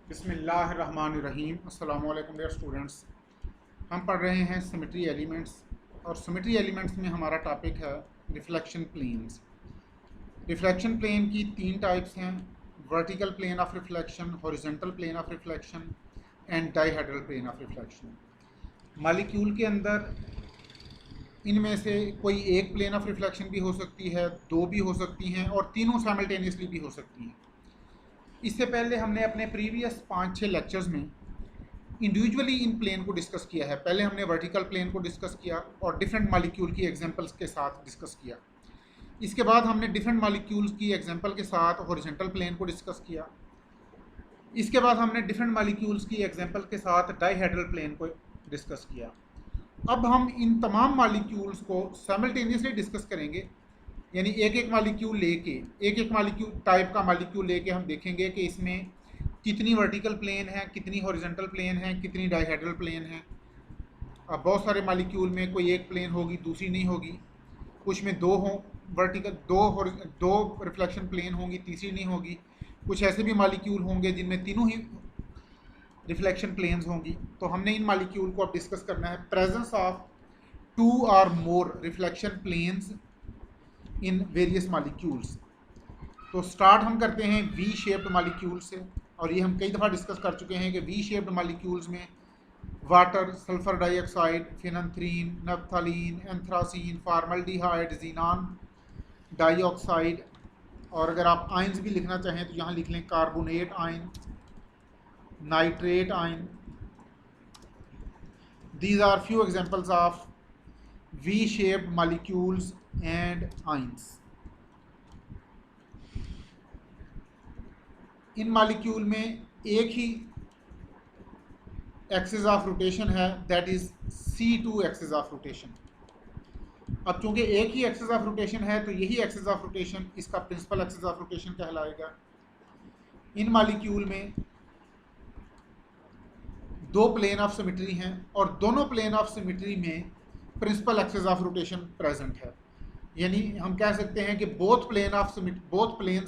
बिस्मिल्लाहिर्रहमानिर्रहीम। अस्सलामु अलैकुम डियर स्टूडेंट्स। हम पढ़ रहे हैं सिमेट्री एलिमेंट्स और सिमेट्री एलिमेंट्स में हमारा टॉपिक है रिफ्लेक्शन प्लेन्स। रिफ्लेक्शन प्लेन की तीन टाइप्स हैं: vertical plane of reflection, horizontal plane of reflection and dihedral plane of reflection. Molecule के अंदर इनमें से कोई एक प्लेन ऑफ रिफ्लेक्शन भी हो सकती है, दो भी हो सकती हैं और तीनों साइमल्टेनियसली भी हो सकती हैं। इससे पहले हमने अपने प्रीवियस 5-6 लेक्चर्स में इंडिविजुअली इन प्लेन को डिस्कस किया है। पहले हमने वर्टिकल प्लेन को डिस्कस किया और डिफरेंट मॉलिक्यूल की एग्जांपल्स के साथ डिस्कस किया। इसके बाद हमने डिफरेंट मॉलिक्यूल्स की एग्जांपल के साथ हॉरिजॉन्टल प्लेन को डिस्कस किया। इसके बाद हमने डिफरेंट मॉलिक्यूल्स की एग्जांपल के साथ डाइहेड्रल प्लेन को डिस्कस किया। अब हम इन तमाम मॉलिक्यूल्स को साइमल्टेनियसली डिस्कस करेंगे, यानी एक एक मॉलिक्यूल टाइप का मॉलिक्यूल लेके हम देखेंगे कि इसमें कितनी वर्टिकल प्लेन है, कितनी हॉरिजॉन्टल प्लेन है, कितनी डाइहेड्रल प्लेन है। अब बहुत सारे मॉलिक्यूल में कोई एक प्लेन होगी, दूसरी नहीं होगी। कुछ में दो हों वर्टिकल, दो रिफ्लेक्शन प्लेन होंगी, तीसरी नहीं होगी। कुछ ऐसे भी मॉलिक्यूल होंगे जिनमें तीनों ही रिफ्लेक्शन प्लेन्स होंगी। तो हमने इन मॉलिक्यूल को अब डिस्कस करना है presence of 2 or more reflection planes in various molecules. तो स्टार्ट हम करते हैं वी शेप्ड मॉलिक्यूल से, और ये हम कई दफ़ा डिस्कस कर चुके हैं कि वी शेप्ड मॉलिक्यूल्स में water, sulphur dioxide, phenanthrene, naphthalene, anthracene, formaldehyde, xenon dioxide, और अगर आप आयंस भी लिखना चाहें तो यहाँ लिख लें carbonate ion, nitrate ion. These are few examples of V shaped molecules and ions. इन मॉलिक्यूल में एक ही एक्सिस ऑफ रोटेशन है, that is C2 axis of rotation. अब चूंकि एक ही एक्सिस ऑफ रोटेशन है तो यही एक्सिस ऑफ रोटेशन इसका प्रिंसिपल एक्सिस ऑफ रोटेशन कहलाएगा। इन मॉलिक्यूल में दो प्लेन ऑफ सिमेट्री हैं और दोनों प्लेन ऑफ सिमेट्री में principal axis of rotation present है। यानी हम कह सकते हैं कि both planes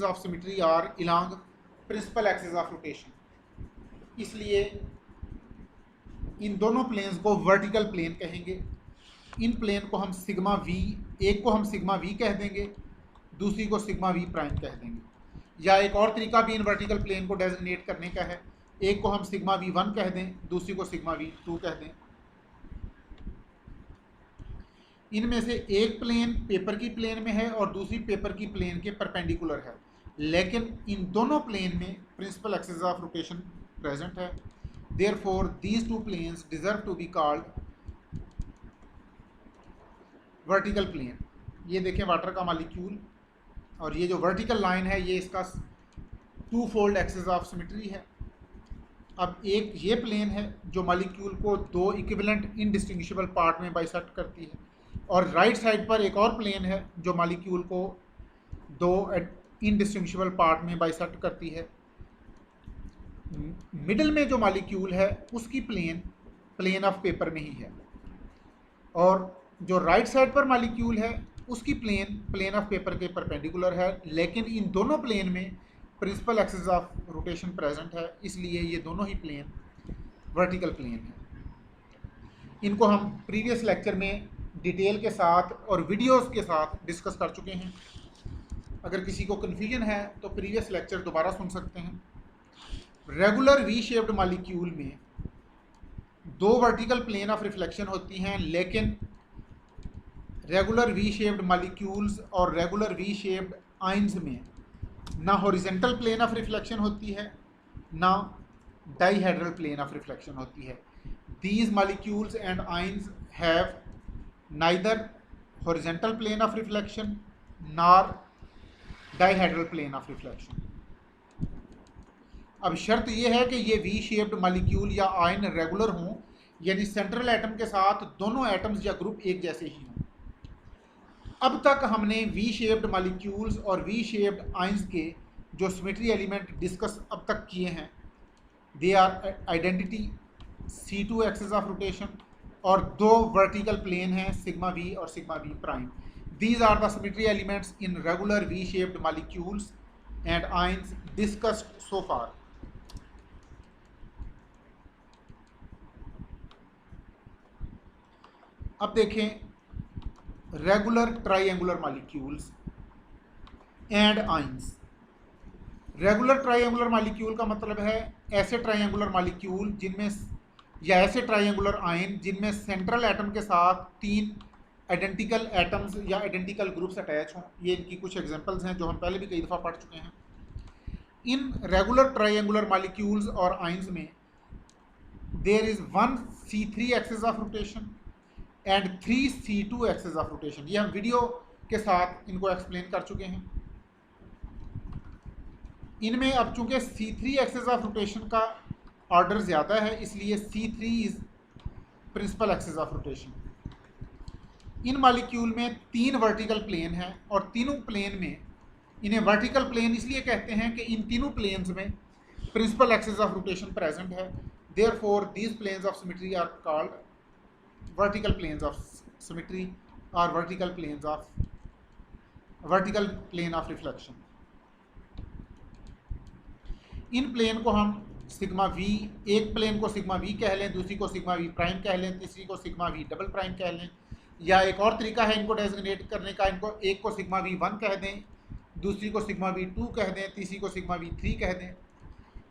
of symmetry are along principal axis of rotation. इसलिए इन दोनों प्लेन्स को वर्टिकल प्लेन कहेंगे। इन प्लेन को हम सिग्मा वी, एक को हम सिग्मा वी कह देंगे, दूसरी को सिग्मा वी प्राइम कह देंगे। या एक और तरीका भी इन वर्टिकल प्लेन को डेजिग्नेट करने का है, एक को हम सिग्मा V1 कह दें, दूसरी को सिग्मा V2 कह दें। इनमें से एक प्लेन पेपर की प्लेन में है और दूसरी पेपर की प्लेन के परपेंडिकुलर है, लेकिन इन दोनों प्लेन में principal axis of rotation present है। Therefore these two planes deserve to be called vertical plane. ये देखें वाटर का मॉलिक्यूल, और ये जो वर्टिकल लाइन है ये इसका 2 फोल्ड एक्सिस ऑफ सिमेट्री है। अब एक ये प्लेन है जो मॉलिक्यूल को दो इक्विवेलेंट इनडिस्टिंग्विशेबल पार्ट में बाइसेक्ट करती है, और राइट साइड पर एक और प्लेन है जो मॉलिक्यूल को दो इनडिस्टिंग्विशेबल पार्ट में बाइसेक्ट करती है। मिडिल में जो मॉलिक्यूल है उसकी प्लेन ऑफ पेपर में ही है, और जो राइट साइड पर मॉलिक्यूल है उसकी प्लेन ऑफ पेपर के परपेंडिकुलर है, लेकिन इन दोनों प्लेन में principal axis of rotation present है। इसलिए ये दोनों ही प्लेन वर्टिकल प्लेन है। इनको हम प्रीवियस लेक्चर में डिटेल के साथ और वीडियोस के साथ डिस्कस कर चुके हैं। अगर किसी को कन्फ्यूजन है तो प्रीवियस लेक्चर दोबारा सुन सकते हैं। रेगुलर वी शेप्ड मॉलिक्यूल में दो वर्टिकल प्लेन ऑफ रिफ्लेक्शन होती हैं, लेकिन रेगुलर वी शेप्ड मॉलिक्यूल्स और रेगुलर वी शेप्ड आयंस में ना हॉरिजॉन्टल प्लेन ऑफ रिफ्लेक्शन होती है, ना डाइहेड्रल प्लेन ऑफ रिफ्लेक्शन होती है। These molecules and ions have neither horizontal plane of reflection nor dihedral plane of reflection. अब शर्त यह है कि ये वी शेप्ड मॉलिक्यूल या आयन रेगुलर हों, यानी सेंट्रल एटम के साथ दोनों एटम्स या ग्रुप एक जैसे ही हों। अब तक हमने वी शेप्ड मॉलिक्यूल्स और वी शेप्ड आयंस के जो सिमेट्री एलिमेंट डिस्कस अब तक किए हैं, they are identity C2 axis of rotation, और दो वर्टिकल प्लेन हैं सिग्मा वी और sigma V prime. These are the symmetry elements in regular V shaped molecules and ions discussed so far. अब देखें regular triangular molecules and ions. Regular triangular molecule का मतलब है ऐसे ट्राइएंगुलर मॉलिक्यूल जिनमें या ऐसे ट्राइएंगुलर आयन जिनमें सेंट्रल एटम के साथ 3 आइडेंटिकल एटम्स या आइडेंटिकल ग्रुप्स अटैच हों। ये इनकी कुछ एग्जांपल्स हैं जो हम पहले भी कई दफ़ा पढ़ चुके हैं। इन रेगुलर ट्राइएंगुलर मॉलिक्यूल्स और आयंस में there is 1 C3 axis of rotation and 3 C2 axis of rotation. ये हम वीडियो के साथ इनको एक्सप्लेन कर चुके हैं। इनमें अब चूंकि C3 एक्सिस ऑफ रोटेशन का ऑर्डर ज़्यादा है इसलिए C3 is principal axis of rotation. इन मॉलिक्यूल में 3 वर्टिकल प्लेन हैं और तीनों प्लेन में इन्हें वर्टिकल प्लेन इसलिए कहते हैं कि इन तीनों प्लेन्स में principal axis of rotation present है। Therefore these planes of symmetry are called vertical planes of symmetry और वर्टिकल प्लेन ऑफ रिफ्लेक्शन। इन प्लेन को हम सिग्मा वी, एक प्लेन को सिग्मा वी कह लें, दूसरी को सिग्मा वी प्राइम कह लें, तीसरी को सिग्मा वी डबल प्राइम कह लें, या एक और तरीका है इनको डेजिग्नेट करने का, इनको एक को सिग्मा वी 1 कह दें, दूसरी को सिग्मा वी 2 कह दें, तीसरी को सिग्मा वी 3 कह दें।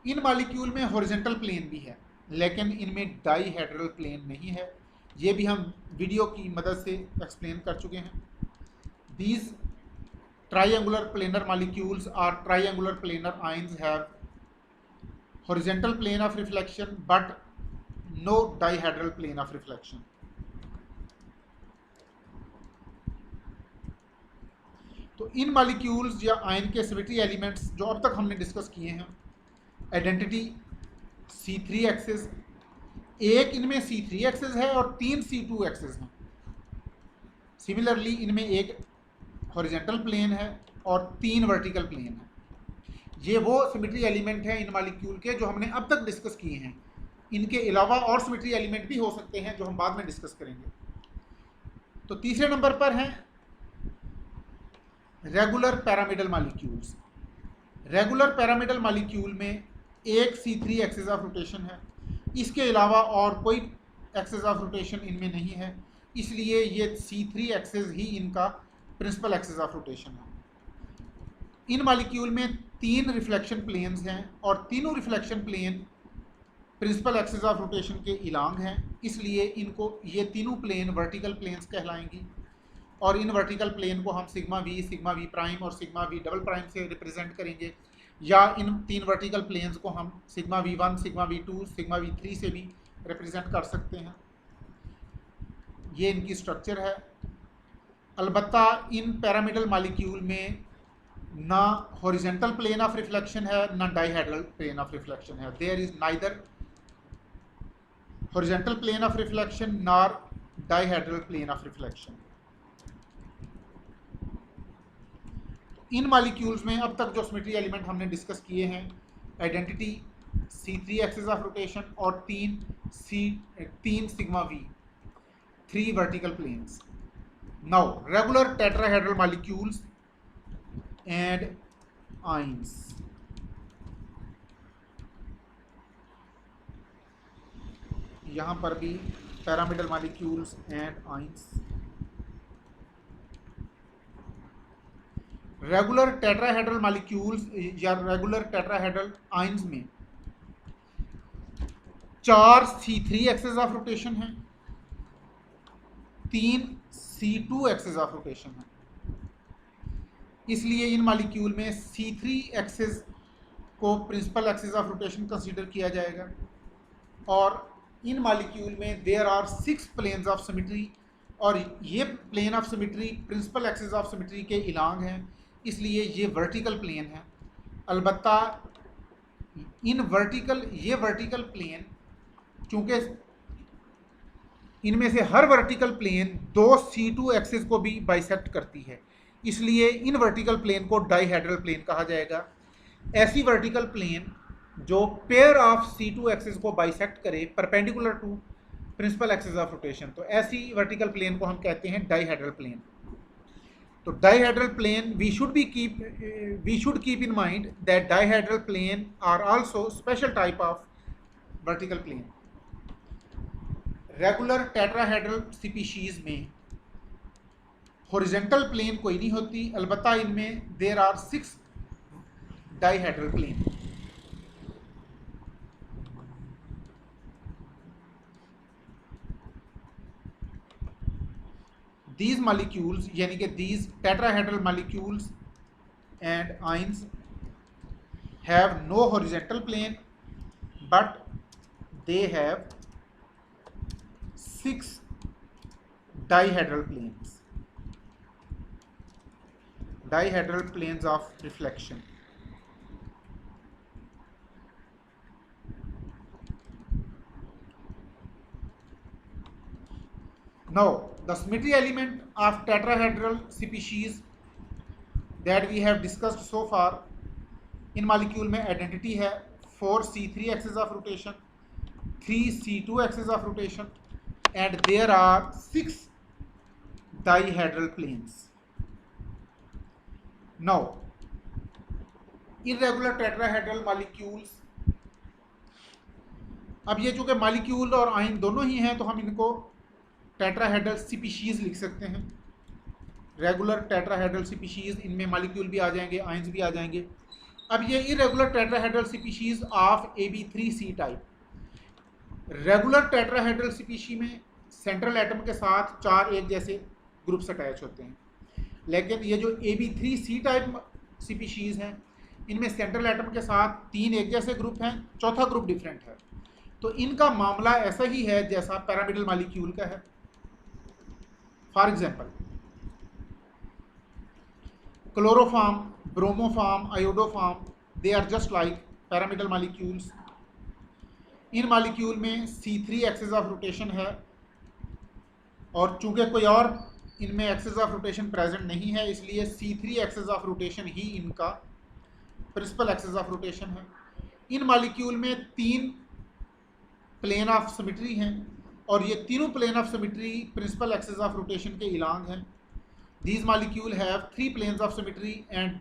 इन मॉलिक्यूल में हॉरिजॉन्टल प्लेन भी है लेकिन इनमें डाईहेड्रल प्लेन नहीं है। ये भी हम वीडियो की मदद से एक्सप्लेन कर चुके हैं। दीज ट्राइएंगुलर प्लेनर मॉलिक्यूल्स और triangular planar ions have horizontal plane of reflection but no dihedral plane of reflection. तो इन मॉलिक्यूल्स या आयन के सिमेट्री एलिमेंट्स जो अब तक हमने डिस्कस किए हैं, आइडेंटिटी C3 एक्सिस, एक इनमें C3 एक्सिस है और 3 C2 एक्सिस हैं। सिमिलरली इनमें एक हॉरिजॉन्टल प्लेन है और 3 वर्टिकल प्लेन है। ये वो सिमेट्री एलिमेंट हैं इन मॉलिक्यूल के जो हमने अब तक डिस्कस किए हैं। इनके अलावा और सिमेट्री एलिमेंट भी हो सकते हैं जो हम बाद में डिस्कस करेंगे। तो तीसरे नंबर पर हैं regular pyramidal molecules. Regular pyramidal molecule में एक C3 एक्सिस ऑफ रोटेशन है, इसके अलावा और कोई एक्सिस ऑफ रोटेशन इनमें नहीं है, इसलिए ये C3 एक्सिस ही इनका प्रिंसिपल एक्सिस ऑफ रोटेशन है। इन मॉलिक्यूल में 3 रिफ्लेक्शन प्लेन्स हैं और तीनों reflection plane principal axis of rotation के इलांग हैं, इसलिए इनको ये तीनों प्लेन वर्टिकल प्लेन्स कहलाएंगी। और इन वर्टिकल प्लेन को हम सिग्मा वी प्राइम और सिग्मा वी डबल प्राइम से रिप्रेजेंट करेंगे, या इन 3 वर्टिकल प्लेन्स को हम sigma V1, sigma V2, sigma V3 से भी रिप्रेजेंट कर सकते हैं। ये इनकी स्ट्रक्चर है। अलबत्ता इन पैरामिडल मॉलिक्यूल में ना हॉरिजॉन्टल प्लेन ऑफ रिफ्लेक्शन है ना डाईहेड्रल प्लेन ऑफ रिफ्लेक्शन है। There is neither horizontal plane of reflection nor dihedral plane of reflection. इन मॉलिक्यूल्स में अब तक जो सिमेट्री एलिमेंट हमने डिस्कस किए हैं, identity C3 axis of rotation और 3 sigma V, 3 vertical planes. Now regular tetrahedral molecules and ions. यहाँ पर भी pyramidal molecules and ions. Regular tetrahedral molecules या रेगुलर टेट्राहेड्रल आयंस में 4 C3 एक्सिस ऑफ रोटेशन है, 3 C2 एक्सिस ऑफ रोटेशन है, इसलिए इन molecule में C3 एक्सिस को principal axis of rotation consider किया जाएगा। और इन मॉलिक्यूल में there are 6 planes of symmetry और ये plane of symmetry principal axis of symmetry के इलांग हैं, इसलिए ये वर्टिकल प्लेन है। अलबत्ता इन वर्टिकल प्लेन चूँकि इनमें से हर वर्टिकल प्लेन 2 C2 एक्सिस को भी बाइसेक्ट करती है, इसलिए इन वर्टिकल प्लेन को डाईहेड्रल प्लेन कहा जाएगा। ऐसी वर्टिकल प्लेन जो पेयर ऑफ C2 एक्सिस को बाइसेक्ट करे perpendicular to principal axis of rotation, तो ऐसी वर्टिकल प्लेन को हम कहते हैं डाईहेड्रल प्लेन। तो dihedral plane we should keep in mind that dihedral plane are also special type of vertical plane. Regular tetrahedral species में horizontal plane कोई नहीं होती, अलबत्ता इनमें there are 6 dihedral plane. These molecules यानी कि these tetrahedral molecules and ions have no horizontal plane but they have 6 dihedral planes of reflection. Now the symmetry element of tetrahedral species that we have discussed so far, in molecule में identity है 4c3 axis of rotation, 3c2 axis of rotation, and there are 6 dihedral planes. Now irregular tetrahedral molecules, अब ये चूंकि molecule और ion दोनों ही हैं तो हम इनको टेट्राहेड्रल स्पीशीज लिख सकते हैं। रेगुलर टेट्राहेड्रल स्पीशीज, इनमें मॉलिक्यूल भी आ जाएंगे, आयंस भी आ जाएंगे। अब ये irregular tetrahedral species of AB3C type. Regular tetrahedral species में सेंट्रल एटम के साथ 4 एक जैसे ग्रुप्स अटैच होते हैं, लेकिन ये जो AB3C टाइप स्पीशीज हैं इनमें सेंट्रल एटम के साथ 3 एक जैसे ग्रुप हैं, चौथा ग्रुप डिफरेंट है। तो इनका मामला ऐसा ही है जैसा पैरामिडल मॉलिक्यूल का है। For example chloroform, bromoform, iodoform, they are just like pyramidal molecules. इन मॉलिक्यूल में C3 एक्सिस ऑफ रोटेशन है और चूंकि कोई और इनमें एक्सिस ऑफ रोटेशन प्रेजेंट नहीं है इसलिए C3 एक्सिस ऑफ रोटेशन ही इनका प्रिंसिपल एक्सिस ऑफ रोटेशन है। इन मॉलिक्यूल में 3 प्लेन ऑफ सिमेट्री हैं और ये तीनों plane of symmetry principal axis of rotation के इलांग हैं। These molecules have 3 planes of symmetry and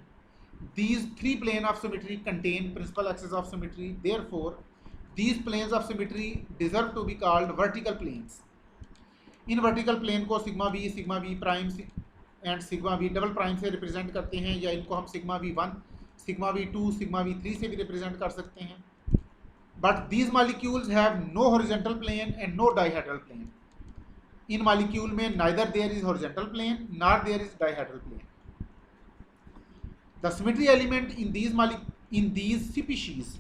these 3 planes of symmetry contain principal axis of symmetry. Therefore, these planes of symmetry deserve to be called vertical planes. In vertical plane को sigma v prime and sigma v double prime से represent करते हैं, या इनको हम sigma v1, sigma v2, sigma v3 से भी represent कर सकते हैं। But these molecules have no horizontal plane and no dihedral plane. In molecule में neither there is horizontal plane nor there is dihedral plane. The symmetry element in these species,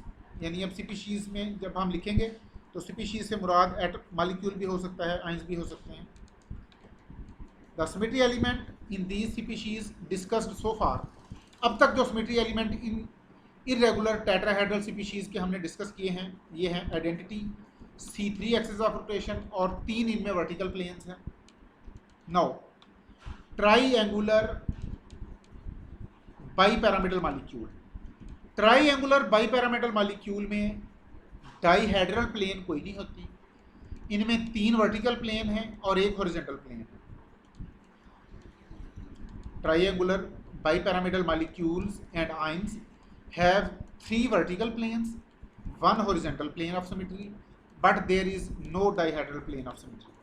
यानी अब species में जब हम लिखेंगे तो species से मुराद molecule भी हो सकता है, आयंस भी हो सकते हैं। The symmetry element in these species discussed so far, अब तक जो symmetry element इन irregular tetrahedral species के हमने डिस्कस किए हैं ये हैं identity, C3 axis of rotation और 3 इनमें वर्टिकल प्लेन्स हैं। Now triangular bipyramidal molecule, triangular bipyramidal molecule में डाईहेड्रल प्लेन कोई नहीं होती। इनमें 3 वर्टिकल प्लेन हैं और 1 हॉरिजॉन्टल प्लेन है। Triangular bipyramidal molecules and ions have 3 vertical planes, 1 horizontal plane of symmetry, but there is no dihedral plane of symmetry.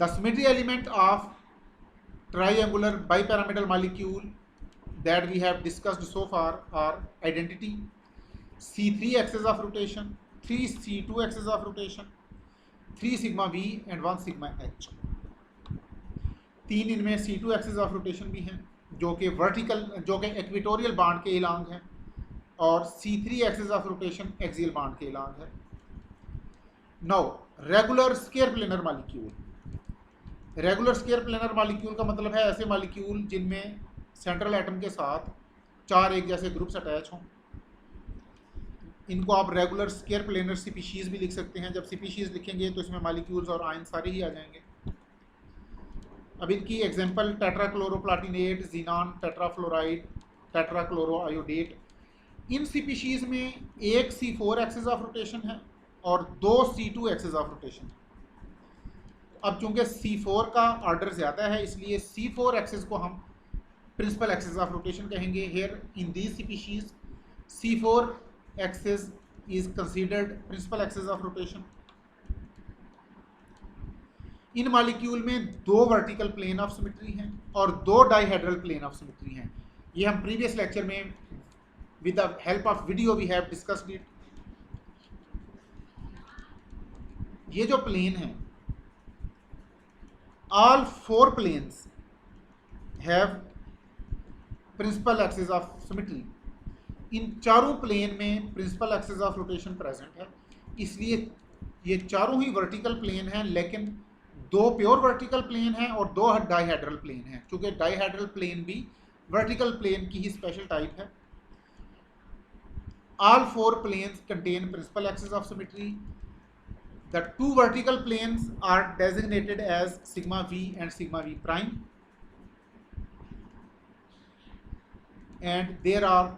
The symmetry element of triangular bipyramidal molecule that we have discussed so far are identity, C3 axis of rotation, 3 C2 axis of rotation, 3 sigma v and 1 sigma h. 3 इनमें C2 axis of rotation भी हैं जो कि vertical, जो कि equatorial bond के along हैं, और C3 axis of rotation axial bond के इलांग है। Now regular square planar molecule, regular square planar molecule का मतलब है ऐसे मॉलिक्यूल जिनमें सेंट्रल एटम के साथ 4 एक जैसे ग्रुप्स अटैच हों। इनको आप रेगुलर स्केयर प्लेनर स्पीशीज भी लिख सकते हैं। जब स्पीशीज लिखेंगे तो इसमें मॉलिक्यूल्स और आयन सारे ही आ जाएंगे। अब इनकी एग्जांपल टेट्राक्लोरोप्लाटिनेट, जीनॉन, टेट्राफ्लोराइड, टेट्राक्लोरोआयोडेट। इन स्पीशीज में 1 C4 एक्सिस ऑफ रोटेशन है और 2 C2 एक्सिस ऑफ रोटेशन है। अब चूंकि C4 का ऑर्डर ज़्यादा है इसलिए C4 एक्सिस को हम प्रिंसिपल एक्सिस ऑफ रोटेशन कहेंगे। Here in these species C4 axis is considered principal axis of rotation. इन मॉलिक्यूल में 2 वर्टिकल प्लेन ऑफ सिमेट्री हैं और 2 डाइहेड्रल प्लेन ऑफ सिमेट्री हैं। ये हम प्रीवियस लेक्चर में with the help of video we have discussed it. ये जो प्लेन है, all 4 planes have principal axis of symmetry. इन चारों प्लेन में principal axis of rotation present है, इसलिए ये चारों ही वर्टिकल प्लेन हैं, लेकिन 2 प्योर वर्टिकल प्लेन हैं और 2 डाइहेड्रल प्लेन हैं, क्योंकि डाइहेड्रल प्लेन भी वर्टिकल प्लेन की ही स्पेशल टाइप है। All 4 planes contain principal axis of symmetry. The 2 vertical planes are designated as sigma v and sigma v prime, and there are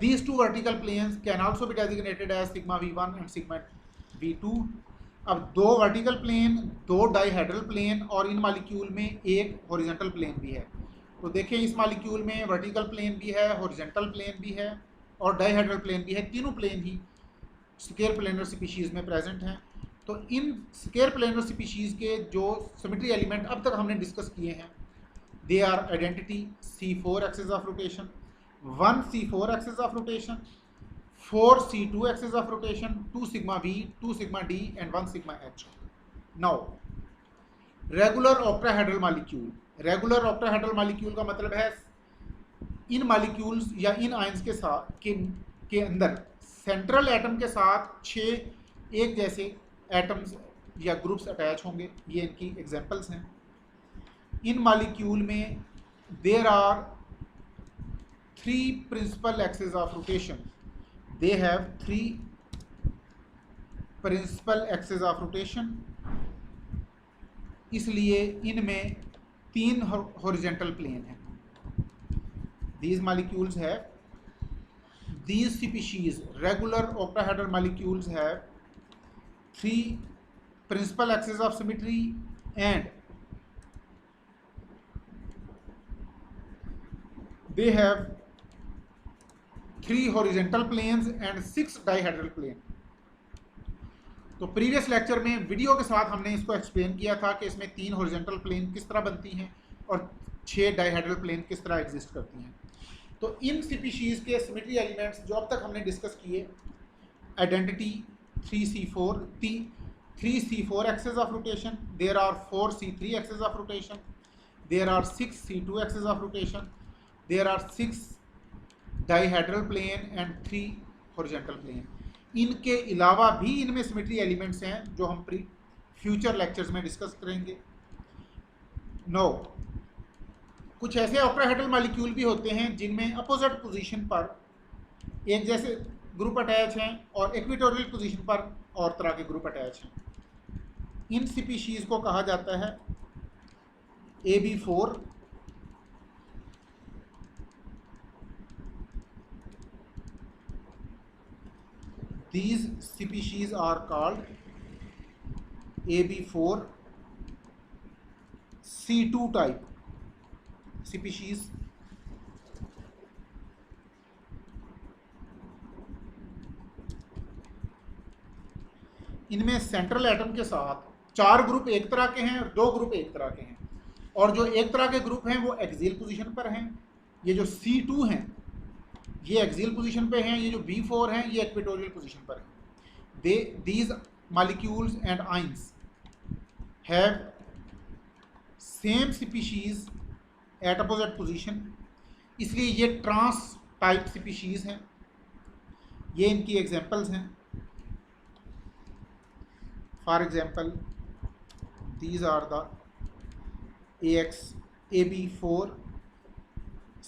these 2 vertical planes can also be designated as sigma v1 and sigma v2. अब 2 vertical plane, 2 dihedral plane और इन molecule में एक horizontal plane भी है। तो देखें, इस मॉलिक्यूल में वर्टिकल प्लेन भी है, हॉरिजॉन्टल प्लेन भी है और डाइहेड्रल प्लेन भी है। तीनों प्लेन ही स्केयर प्लेनर स्पीशीज़ में प्रेजेंट हैं। तो इन स्केयर प्लेनर स्पीशीज़ के जो सिमेट्री एलिमेंट अब तक हमने डिस्कस किए हैं, they are identity C4 axis of rotation, 1 C4 axis of rotation, 4 C2 axis of rotation, 2 sigma V, 2 sigma D and 1 sigma H। Now regular octahedral molecule. Regular octahedral molecule का मतलब है इन molecules या इन ions के साथ के अंदर central atom के साथ 6 एक जैसे एटम्स या ग्रुप्स अटैच होंगे। ये इनकी एग्जांपल्स हैं। इन मॉलिक्यूल में there are 3 principal axis of rotation. They have 3 principal axis of rotation, इसलिए इनमें 3 हॉरिजॉन्टल प्लेन हैं। These molecules have, these species, regular octahedral molecules have 3 principal axes of symmetry and they have 3 horizontal planes and 6 dihedral plane। तो previous lecture में video के साथ हमने इसको explain किया था कि इसमें 3 हॉरिजॉन्टल प्लेन किस तरह बनती हैं और 6 डाइहेड्रल प्लेन किस तरह एग्जिस्ट करती हैं। तो इन स्पीशीज़ के सिमेट्री एलिमेंट्स जो अब तक हमने डिस्कस किए, identity 3C4 axis of rotation, there are 4C3 axis of rotation, there are 6C2 axis of rotation, there are 6 dihedral plane and 3 horizontal plane. इनके अलावा भी इनमें सिमेट्री एलिमेंट्स हैं जो हम फ्यूचर लेक्चर्स में डिस्कस करेंगे। नो, कुछ ऐसे ऑक्टाहेड्रल मॉलिक्यूल भी होते हैं जिनमें अपोजिट पोजीशन पर एक जैसे ग्रुप अटैच हैं और इक्वेटोरियल पोजीशन पर और तरह के ग्रुप अटैच हैं। इन स्पीशीज़ को कहा जाता है AB4, these species are called AB4 C2 type species। इनमें सेंट्रल एटम के साथ 4 ग्रुप एक तरह के हैं और 2 ग्रुप एक तरह के हैं, और जो एक तरह के ग्रुप हैं वो एक्सियल पोजीशन पर हैं। ये जो C2 हैं ये एक्सियल पोजीशन पे हैं, ये जो B4 हैं ये इक्वेटोरियल पोजीशन पर हैं। These molecules and ions have same species at opposite position, इसलिए ये ट्रांस टाइप स्पीशीज़ हैं। ये इनकी एग्जांपल्स हैं। For example, these are the AB4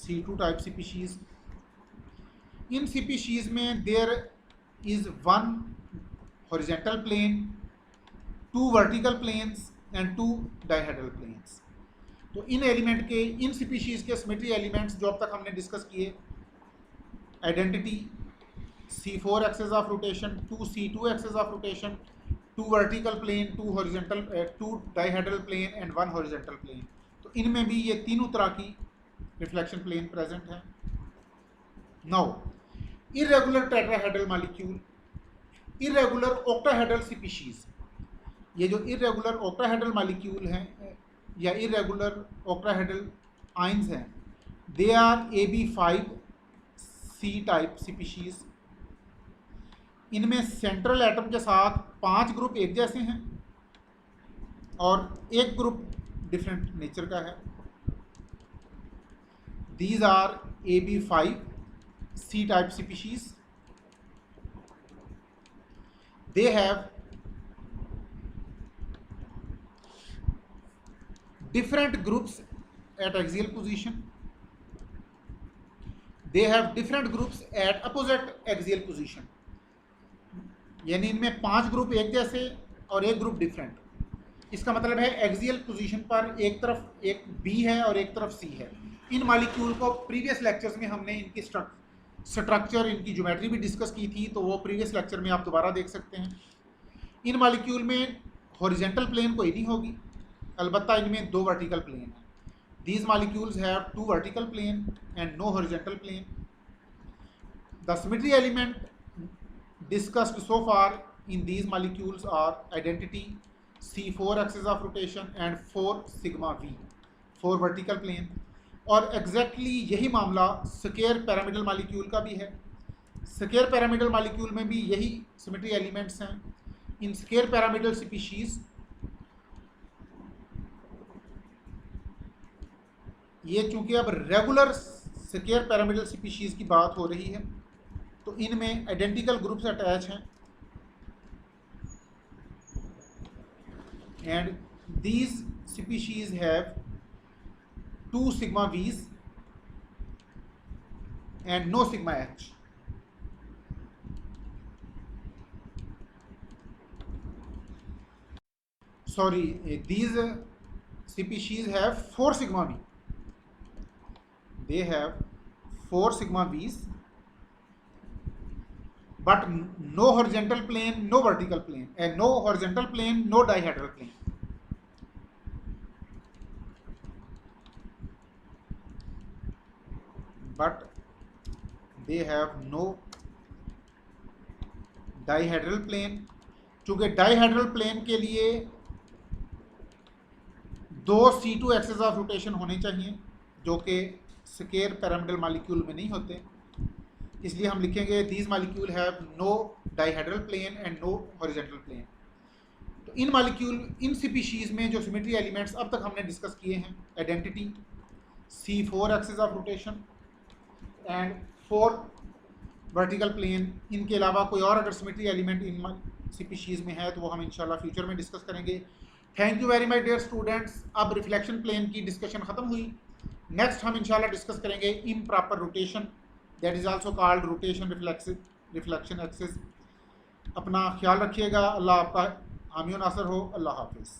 C2 type species. इन स्पीशीज़ में there is 1 horizontal plane, 2 vertical planes and 2 dihedral planes. तो इन एलिमेंट के, इन स्पीशीज़ के सिमेट्री एलिमेंट्स जो अब तक हमने डिस्कस किए, identity C4 axis of rotation, 2 C2 axis of rotation, 2 vertical plane, 2 horizontal, 2 dihedral plane and 1 horizontal plane. तो इनमें भी ये तीनों तरह की रिफ्लेक्शन प्लेन प्रेजेंट है। Now irregular tetrahedral molecule, irregular octahedral species, ये जो इरेगुलर ऑक्टाहेड्रल मॉलिक्यूल हैं या इरेगुलर ऑक्टाहेड्रल आयंस हैं, दे आर AB5C टाइप स्पीशीज। इनमें सेंट्रल एटम के साथ 5 ग्रुप एक जैसे हैं और एक ग्रुप डिफरेंट नेचर का है। These are AB5C type species. They have different groups at axial position. They have different groups at opposite axial position. यानी इनमें 5 ग्रुप एक जैसे और एक ग्रुप डिफरेंट। इसका मतलब है एक्सियल पोजीशन पर एक तरफ एक बी है और एक तरफ सी है। इन मॉलिक्यूल को प्रीवियस लेक्चर्स में हमने इनकी स्ट्रक्चर, इनकी ज्योमेट्री भी डिस्कस की थी, तो वो प्रीवियस लेक्चर में आप दोबारा देख सकते हैं। इन मॉलिक्यूल में हॉरिजेंटल प्लेन कोई नहीं होगी, अलबत्ता इनमें 2 वर्टिकल प्लेन हैं। These molecules have 2 vertical plane and no horizontal plane. The symmetry element discussed so far in these molecules are identity, C4 axis of rotation and 4 sigma v, 4 vertical plane। और exactly यही मामला square pyramidal molecule का भी है। Square pyramidal molecule में भी यही symmetry elements हैं। इन स्केयर पैरामिडल स्पीशीज, ये चूंकि अब रेगुलर स्केयर पैरामिडल स्पीशीज की बात हो रही है, तो इनमें आइडेंटिकल ग्रुप्स अटैच हैं and these species have 2 sigma v's and no sigma h. Sorry, these species have 4 sigma v. They have 4 sigma v's but no horizontal plane, no vertical plane, and no horizontal plane, no dihedral plane. But they have no dihedral plane। चूंकि dihedral plane के लिए 2 C2 axis of rotation होने चाहिए, जो कि square pyramidal molecule में नहीं होते, इसलिए हम लिखेंगे these molecule have no dihedral plane and no horizontal plane. तो इन मॉलिक्यूल, इन स्पीशीज में जो सिमेट्री एलिमेंट्स अब तक हमने डिस्कस किए हैं, identity, C4 axis of rotation and 4 vertical plane, इनके अलावा कोई और अगर सिमेट्री एलिमेंट इन स्पीशीज में है तो वो हम इंशाल्लाह फ्यूचर में डिस्कस करेंगे। Thank you very much dear students. अब रिफ्लेक्शन प्लेन की डिस्कशन ख़त्म हुई। नेक्स्ट हम इंशाल्लाह डिस्कस करेंगे improper rotation, that is also called rotation reflection axis. अपना ख्याल रखिएगा। अल्लाह आपका हामी नासर हो। अल्लाह हाफिज़।